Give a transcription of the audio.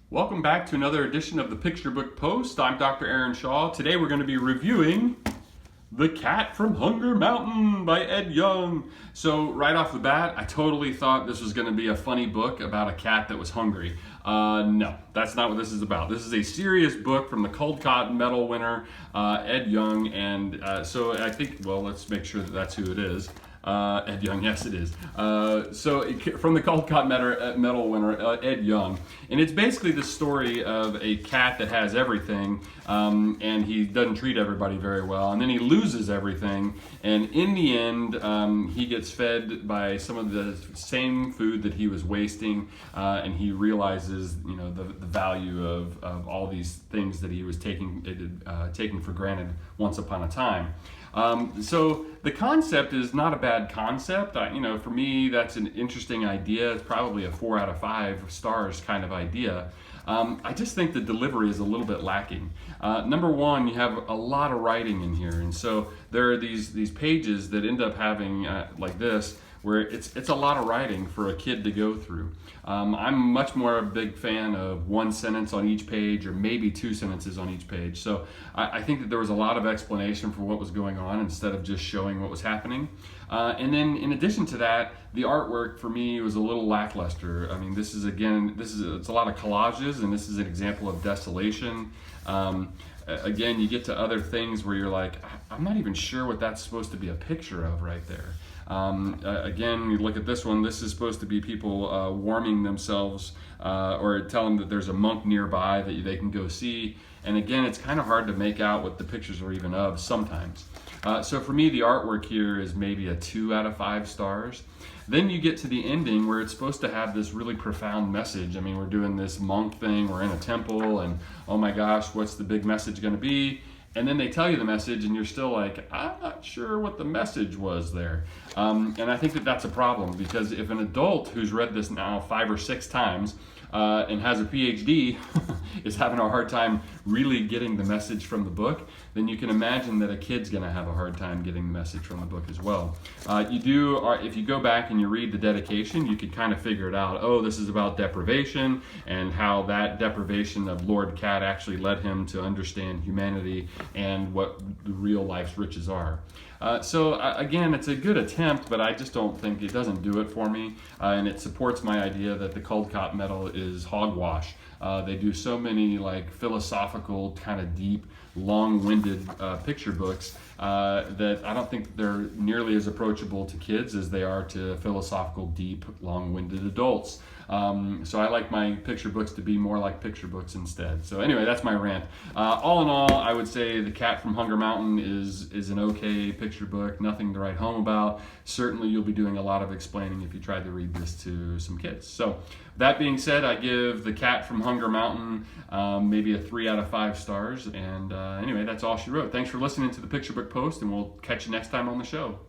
Welcome back to another edition of the Picture Book Post. I'm Dr. Aaron Shaw. Today we're going to be reviewing The Cat from Hunger Mountain by Ed Yong. So right off the bat, I totally thought this was going to be a funny book about a cat that was hungry. No, that's not what this is about. This is a serious book from the Caldecott Medal winner, Ed Yong. And so I think, well, let's make sure that that's who it is. Ed Yong, yes it is. From the Caldecott Medal winner, Ed Yong. And it's basically the story of a cat that has everything, and he doesn't treat everybody very well, and then he loses everything, and in the end, he gets fed by some of the same food that he was wasting, and he realizes, the value of all these things that he was taking for granted once upon a time. So the concept is not a bad concept. For me, that's an interesting idea. It's probably a 4 out of 5 stars kind of idea. I just think the delivery is a little bit lacking. Number one, you have a lot of writing in here, and so there are these pages that end up having like this, where it's a lot of writing for a kid to go through. I'm much more a big fan of one sentence on each page, or maybe 2 sentences on each page. So I think that there was a lot of explanation for what was going on instead of just showing what was happening. And then in addition to that, the artwork for me was a little lackluster. I mean, it's a lot of collages, and this is an example of desolation. Again, you get to other things where you're like, I'm not even sure what that's supposed to be a picture of right there. Again, you look at this one, this is supposed to be people warming themselves, or tell them that there's a monk nearby that they can go see. And again, it's kind of hard to make out what the pictures are even of sometimes. So for me, the artwork here is maybe a 2 out of 5 stars. Then you get to the ending where it's supposed to have this really profound message. I mean, we're doing this monk thing, we're in a temple, and oh my gosh, what's the big message going to be? And then they tell you the message, and you're still like, I'm not sure what the message was there. And I think that that's a problem, because if an adult who's read this now 5 or 6 times and has a PhD is having a hard time really getting the message from the book, then you can imagine that a kid's going to have a hard time getting the message from the book as well. If you go back and you read the dedication, you could kind of figure it out. Oh, this is about deprivation, and how that deprivation of Lord Cat actually led him to understand humanity and what the real life's riches are. Again, it's a good attempt, but I just don't think it doesn't do it for me, and it supports my idea that the Caldecott Medal is hogwash. They do so many like philosophical, kind of deep, long-winded picture books that I don't think they're nearly as approachable to kids as they are to philosophical, deep, long-winded adults. So I like my picture books to be more like picture books instead. So anyway, that's my rant. All in all, I would say The Cat from Hunger Mountain is an okay picture book, nothing to write home about. Certainly you'll be doing a lot of explaining if you try to read this to some kids. So that being said, I give The Cat from Hunger Mountain maybe a 3 out of 5 stars. And anyway, that's all she wrote. Thanks for listening to the Picture Book Post, and we'll catch you next time on the show.